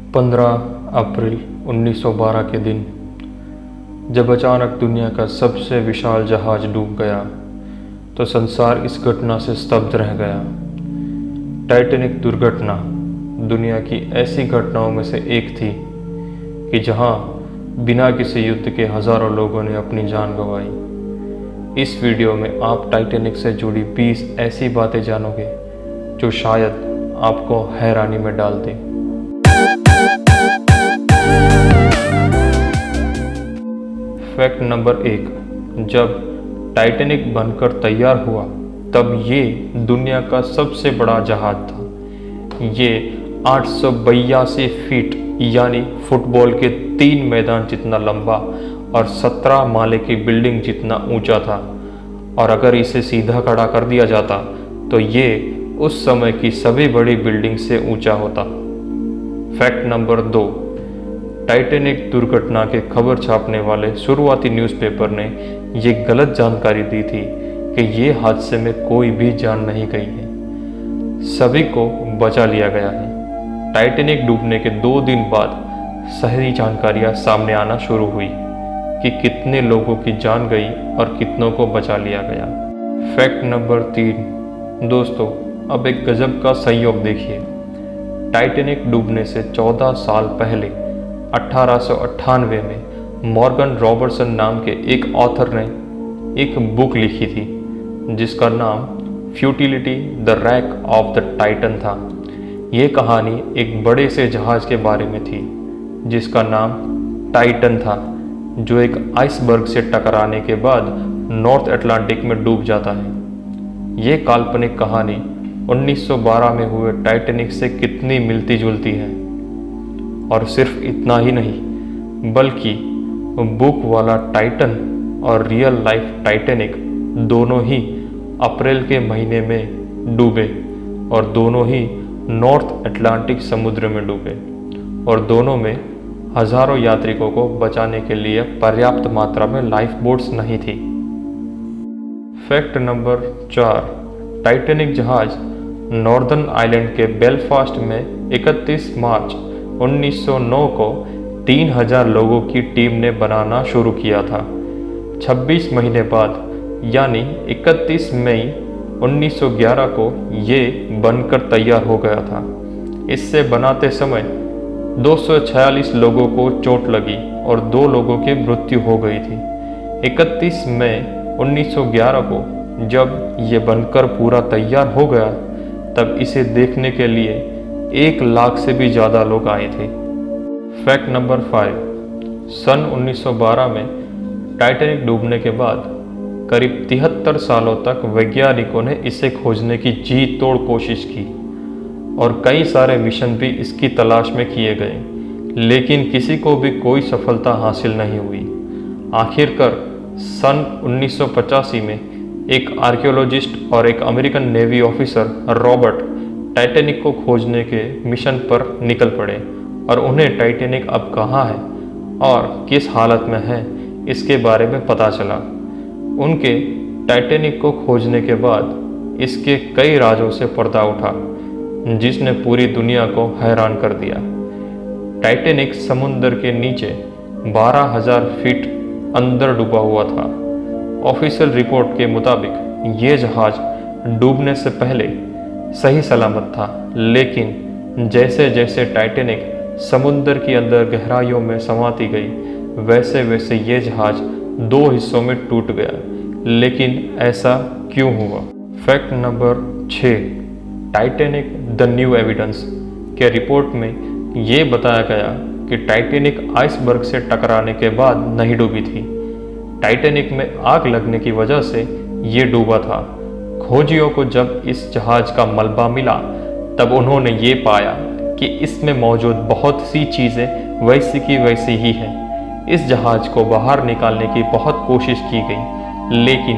15 अप्रैल 1912 के दिन जब अचानक दुनिया का सबसे विशाल जहाज डूब गया तो संसार इस घटना से स्तब्ध रह गया। टाइटैनिक दुर्घटना दुनिया की ऐसी घटनाओं में से एक थी कि जहां बिना किसी युद्ध के हजारों लोगों ने अपनी जान गंवाई। इस वीडियो में आप टाइटैनिक से जुड़ी 20 ऐसी बातें जानोगे जो शायद आपको हैरानी में डाल दें। फैक्ट नंबर 1, जब टाइटैनिक बनकर तैयार हुआ तब ये दुनिया का सबसे बड़ा जहाज था। ये 882 फीट यानी फुटबॉल के 3 मैदान जितना लंबा और 17 माले की बिल्डिंग जितना ऊंचा था, और अगर इसे सीधा खड़ा कर दिया जाता तो ये उस समय की सभी बड़ी बिल्डिंग से ऊंचा होता। फैक्ट नंबर 2, टाइटैनिक दुर्घटना के खबर छापने वाले शुरुआती न्यूज़पेपर ने ये गलत जानकारी दी थी कि ये हादसे में कोई भी जान नहीं गई है, सभी को बचा लिया गया है। टाइटैनिक डूबने के 2 दिन बाद सही जानकारियाँ सामने आना शुरू हुई कि कितने लोगों की जान गई और कितनों को बचा लिया गया। फैक्ट नंबर 3, दोस्तों अब एक गजब का संयोग देखिए। टाइटैनिक डूबने से 14 साल पहले 1898 में मॉर्गन रॉबर्टसन नाम के एक ऑथर ने एक बुक लिखी थी जिसका नाम futility the rack of the Titan था। ये कहानी एक बड़े से जहाज के बारे में थी जिसका नाम टाइटन था, जो एक आइसबर्ग से टकराने के बाद नॉर्थ अटलांटिक में डूब जाता है। ये काल्पनिक कहानी 1912 में हुए टाइटैनिक से कितनी मिलती जुलती है। और सिर्फ इतना ही नहीं, बल्कि बुक वाला टाइटन और रियल लाइफ टाइटैनिक दोनों ही अप्रैल के महीने में डूबे और दोनों ही नॉर्थ अटलांटिक समुद्र में डूबे, और दोनों में हजारों यात्रिकों को बचाने के लिए पर्याप्त मात्रा में लाइफ बोट्स नहीं थी। फैक्ट नंबर 4, टाइटैनिक जहाज नॉर्दर्न आइलैंड के बेलफास्ट में 31 मार्च 1909 को 3000 लोगों की टीम ने बनाना शुरू किया था। 26 महीने बाद यानी 31 मई 1911 को ये बनकर तैयार हो गया था। इससे बनाते समय 246 लोगों को चोट लगी और 2 लोगों की मृत्यु हो गई थी। 31 मई 1911 को जब ये बनकर पूरा तैयार हो गया तब इसे देखने के लिए 1 लाख से भी ज़्यादा लोग आए थे। फैक्ट नंबर 5, सन 1912 में टाइटैनिक डूबने के बाद करीब 73 सालों तक वैज्ञानिकों ने इसे खोजने की जी तोड़ कोशिश की और कई सारे मिशन भी इसकी तलाश में किए गए, लेकिन किसी को भी कोई सफलता हासिल नहीं हुई। आखिरकार सन 1985 में एक आर्कियोलॉजिस्ट और एक American navy officer Robert Titanic को खोजने के मिशन पर निकल पड़े और उन्हें टाइटैनिक अब कहाँ है और किस हालत में है इसके बारे में पता चला। उनके टाइटैनिक को खोजने के बाद इसके कई राजों से पर्दा उठा जिसने पूरी दुनिया को हैरान कर दिया। टाइटैनिक समुद्र के नीचे 12,000 फीट अंदर डूबा हुआ था। ऑफिशियल रिपोर्ट के मुताबिक ये जहाज डूबने से पहले सही सलामत था, लेकिन जैसे जैसे टाइटैनिक समुद्र के अंदर गहराइयों में समाती गई वैसे वैसे ये जहाज 2 हिस्सों में टूट गया। लेकिन ऐसा क्यों हुआ? Fact number 6, Titanic the new evidence के रिपोर्ट में ये बताया गया कि टाइटैनिक आइसबर्ग से टकराने के बाद नहीं डूबी थी। टाइटैनिक में आग लगने की वजह से ये डूबा था। खोजियों को जब इस जहाज का मलबा मिला तब उन्होंने ये पाया कि इसमें मौजूद बहुत सी चीज़ें वैसी की वैसी ही हैं। इस जहाज को बाहर निकालने की बहुत कोशिश की गई, लेकिन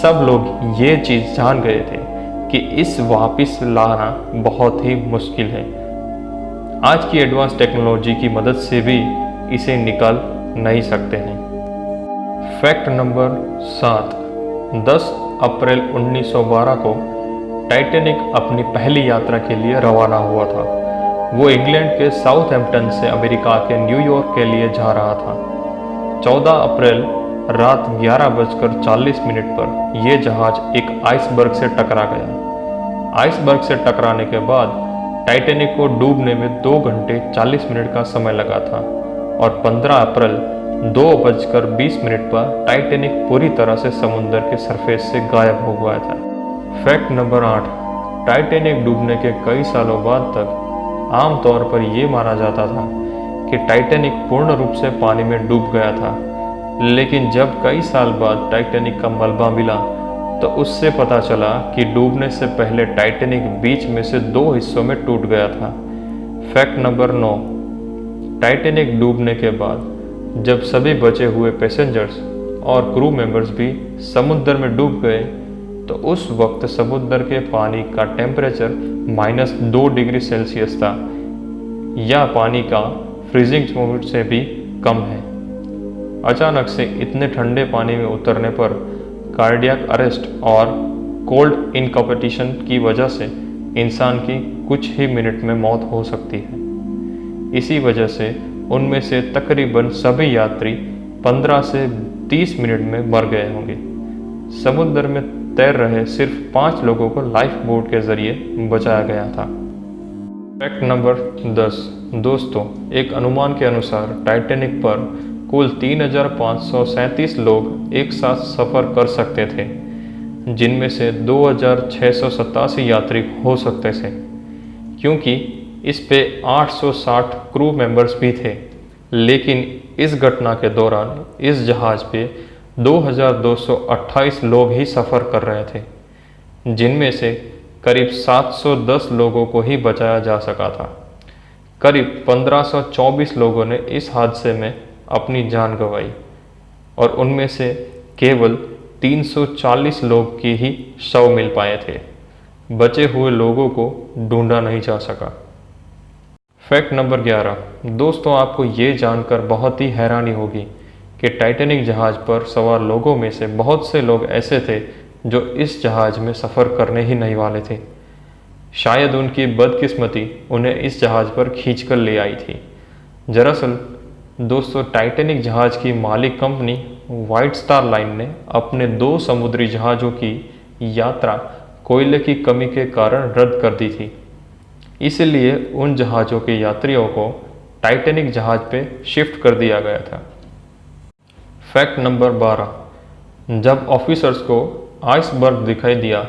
सब लोग ये चीज़ जान गए थे कि इस वापस लाना बहुत ही मुश्किल है। आज की एडवांस टेक्नोलॉजी की मदद से भी इसे निकाल नहीं सकते हैं। फैक्ट नंबर 7, 10 अप्रैल 1912 को टाइटैनिक अपनी पहली यात्रा के लिए रवाना हुआ था। वो इंग्लैंड के साउथहैम्पटन से अमेरिका के न्यूयॉर्क के लिए जा रहा था। 14 अप्रैल रात 11:40 पर यह जहाज एक आइसबर्ग से टकरा गया। आइसबर्ग से टकराने के बाद टाइटैनिक को डूबने में 2 घंटे 40 मिनट का समय लगा था और 15 अप्रैल 2:20 पर टाइटैनिक पूरी तरह से समुद्र के सरफेस से गायब हो गया था। फैक्ट नंबर 8, टाइटैनिक डूबने के कई सालों बाद तक आमतौर पर यह माना जाता था कि टाइटैनिक पूर्ण रूप से पानी में डूब गया था, लेकिन जब कई साल बाद टाइटैनिक का मलबा मिला तो उससे पता चला कि डूबने से पहले टाइटैनिक बीच में से 2 हिस्सों में टूट गया था। फैक्ट नंबर 9, टाइटैनिक डूबने के बाद जब सभी बचे हुए पैसेंजर्स और क्रू मेंबर्स भी समुद्र में डूब गए तो उस वक्त समुद्र के पानी का टेम्परेचर -2 डिग्री सेल्सियस था, या पानी का फ्रीजिंग पॉइंट से भी कम है। अचानक से इतने ठंडे पानी में उतरने पर कार्डियक अरेस्ट और कोल्ड इनकॉम्पिटिशन की वजह से इंसान की कुछ ही मिनट में मौत हो सकती है। इसी वजह से उनमें से तकरीबन सभी यात्री 15 से 30 मिनट में मर गए होंगे। समुद्र में तैर रहे सिर्फ 5 लोगों को लाइफ बोट के जरिए बचाया गया था। फैक्ट नंबर 10, दोस्तों, एक अनुमान के अनुसार टाइटैनिक पर कुल 3,537 लोग एक साथ सफ़र कर सकते थे, जिनमें से 2,687 यात्री हो सकते थे, क्योंकि इस पे 860 क्रू मेंबर्स भी थे। लेकिन इस घटना के दौरान इस जहाज़ पे 2,228 लोग ही सफ़र कर रहे थे, जिनमें से करीब 710 लोगों को ही बचाया जा सका था। करीब 1524 लोगों ने इस हादसे में अपनी जान गंवाई और उनमें से केवल 340 लोग की ही शव मिल पाए थे। बचे हुए लोगों को ढूंढा नहीं जा सका। फैक्ट नंबर 11, दोस्तों, आपको ये जानकर बहुत ही हैरानी होगी कि टाइटैनिक जहाज़ पर सवार लोगों में से बहुत से लोग ऐसे थे जो इस जहाज़ में सफ़र करने ही नहीं वाले थे। शायद उनकी बदकिस्मती उन्हें इस जहाज़ पर खींच कर ले आई थी। दरअसल दोस्तों, टाइटैनिक जहाज़ की मालिक कंपनी व्हाइट स्टार लाइन ने अपने 2 समुद्री जहाज़ों की यात्रा कोयले की कमी के कारण रद्द कर दी थी। इसलिए उन जहाज़ों के यात्रियों को टाइटैनिक जहाज़ पे शिफ्ट कर दिया गया था। फैक्ट नंबर 12, जब ऑफिसर्स को आइसबर्ग दिखाई दिया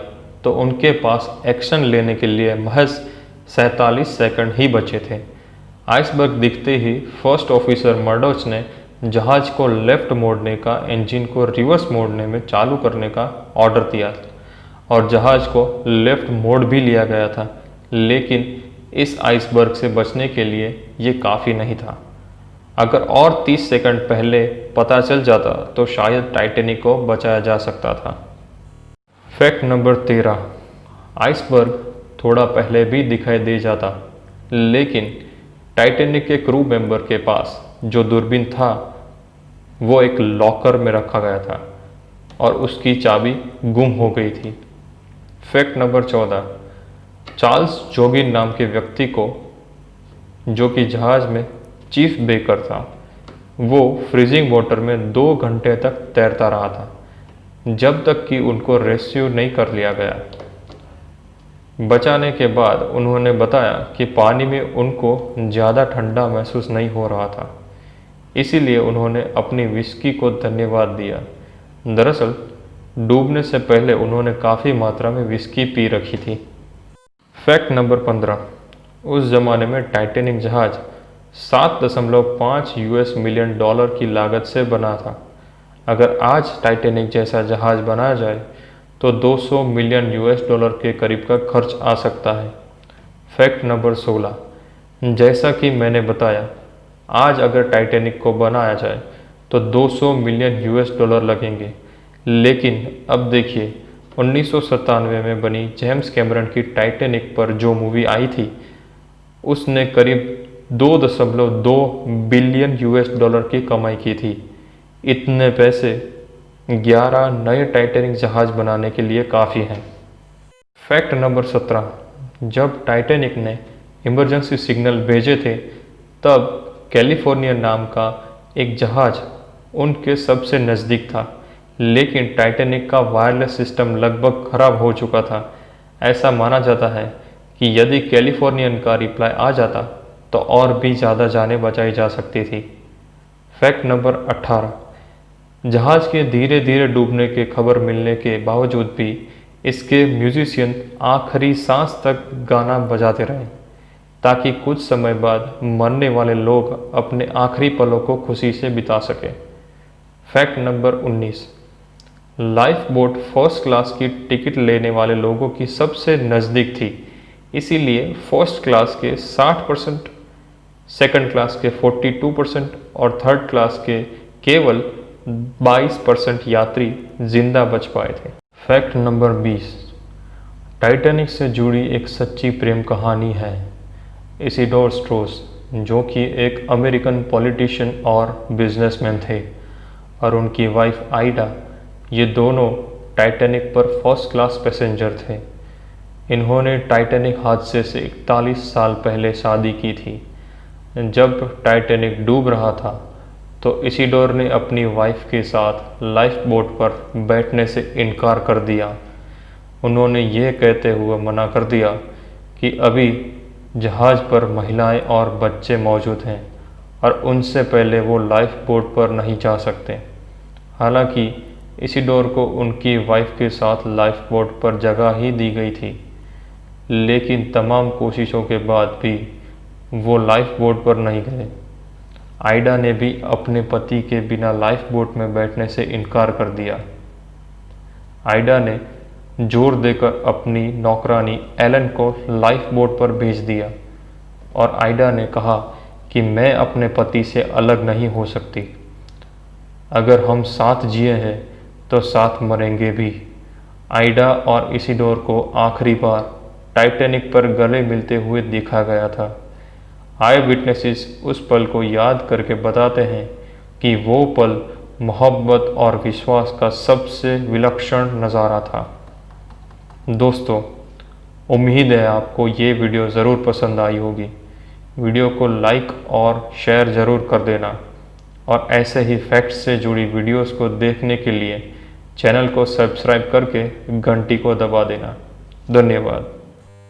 तो उनके पास एक्शन लेने के लिए महज 47 सेकंड ही बचे थे। आइसबर्ग दिखते ही फर्स्ट ऑफिसर मर्डोच ने जहाज को लेफ्ट मोड़ने का, इंजन को रिवर्स मोड़ने में चालू करने का ऑर्डर दिया और जहाज को लेफ्ट मोड़ भी लिया गया था। लेकिन इस आइसबर्ग से बचने के लिए ये काफ़ी नहीं था। अगर और 30 सेकंड पहले पता चल जाता तो शायद टाइटैनिक को बचाया जा सकता था। फैक्ट नंबर 13, आइसबर्ग थोड़ा पहले भी दिखाई दे जाता, लेकिन टाइटैनिक के क्रू मेंबर के पास जो दूरबीन था वो एक लॉकर में रखा गया था और उसकी चाबी गुम हो गई थी। फैक्ट नंबर 14, चार्ल्स जोगिन नाम के व्यक्ति को, जो कि जहाज में चीफ बेकर था, वो फ्रीजिंग वाटर में 2 घंटे तक तैरता रहा था, जब तक कि उनको रेस्क्यू नहीं कर लिया गया। बचाने के बाद उन्होंने बताया कि पानी में उनको ज़्यादा ठंडा महसूस नहीं हो रहा था, इसीलिए उन्होंने अपनी विस्की को धन्यवाद दिया। दरअसल डूबने से पहले उन्होंने काफ़ी मात्रा में विस्की पी रखी थी। फैक्ट नंबर 15, उस ज़माने में टाइटैनिक जहाज़ $7.5 मिलियन की लागत से बना था। अगर आज टाइटैनिक जैसा जहाज़ बनाया जाए तो $200 मिलियन के करीब का खर्च आ सकता है। फैक्ट नंबर 16, जैसा कि मैंने बताया, आज अगर टाइटैनिक को बनाया जाए तो $200 मिलियन लगेंगे। लेकिन अब देखिए, 1997 में बनी जेम्स कैमरन की टाइटैनिक पर जो मूवी आई थी, उसने करीब $2.2 बिलियन की कमाई की थी। इतने पैसे 11 नए टाइटैनिक जहाज़ बनाने के लिए काफ़ी हैं। फैक्ट नंबर 17, जब टाइटैनिक ने इमरजेंसी सिग्नल भेजे थे, तब कैलिफोर्निया नाम का एक जहाज़ उनके सबसे नज़दीक था, लेकिन टाइटैनिक का वायरलेस सिस्टम लगभग खराब हो चुका था। ऐसा माना जाता है कि यदि कैलिफोर्नियन का रिप्लाई आ जाता तो और भी ज़्यादा जानें बचाई जा सकती थी। फैक्ट नंबर 18, जहाज़ के धीरे धीरे डूबने की खबर मिलने के बावजूद भी इसके म्यूजिशियन आखिरी सांस तक गाना बजाते रहे, ताकि कुछ समय बाद मरने वाले लोग अपने आखिरी पलों को खुशी से बिता सकें। Fact number 19, life boat first class की टिकट लेने वाले लोगों की सबसे नज़दीक थी, इसीलिए फर्स्ट क्लास के 60%, सेकंड क्लास के 42% और थर्ड क्लास के केवल 22% यात्री जिंदा बच पाए थे। फैक्ट नंबर 20, टाइटैनिक से जुड़ी एक सच्ची प्रेम कहानी है। इसिडोर स्ट्रोस, जो कि एक अमेरिकन पॉलिटिशियन और बिजनेसमैन थे, और उनकी वाइफ आइडा, ये दोनों टाइटैनिक पर फर्स्ट क्लास पैसेंजर थे। इन्होंने टाइटैनिक हादसे से 41 साल पहले शादी की थी। जब टाइटैनिक डूब रहा था तो इसिडोर ने अपनी वाइफ के साथ लाइफ बोट पर बैठने से इनकार कर दिया। उन्होंने ये कहते हुए मना कर दिया कि अभी जहाज़ पर महिलाएं और बच्चे मौजूद हैं और उनसे पहले वो लाइफ बोट पर नहीं जा सकते। हालांकि इसिडोर को उनकी वाइफ के साथ लाइफ बोट पर जगह ही दी गई थी, लेकिन तमाम कोशिशों के बाद भी वो लाइफ बोट पर नहीं गए। आइडा ने भी अपने पति के बिना लाइफ बोट में बैठने से इनकार कर दिया। आइडा ने जोर देकर अपनी नौकरानी एलन को लाइफ बोट पर भेज दिया और आइडा ने कहा कि मैं अपने पति से अलग नहीं हो सकती। अगर हम साथ जिए हैं तो साथ मरेंगे भी। आइडा और इसिडोर को आखिरी बार टाइटैनिक पर गले मिलते हुए देखा गया था। आई विटनेसेस उस पल को याद करके बताते हैं कि वो पल मोहब्बत और विश्वास का सबसे विलक्षण नज़ारा था। दोस्तों, उम्मीद है आपको ये वीडियो ज़रूर पसंद आई होगी। वीडियो को लाइक और शेयर ज़रूर कर देना, और ऐसे ही फैक्ट्स से जुड़ी वीडियोस को देखने के लिए चैनल को सब्सक्राइब करके घंटी को दबा देना। धन्यवाद।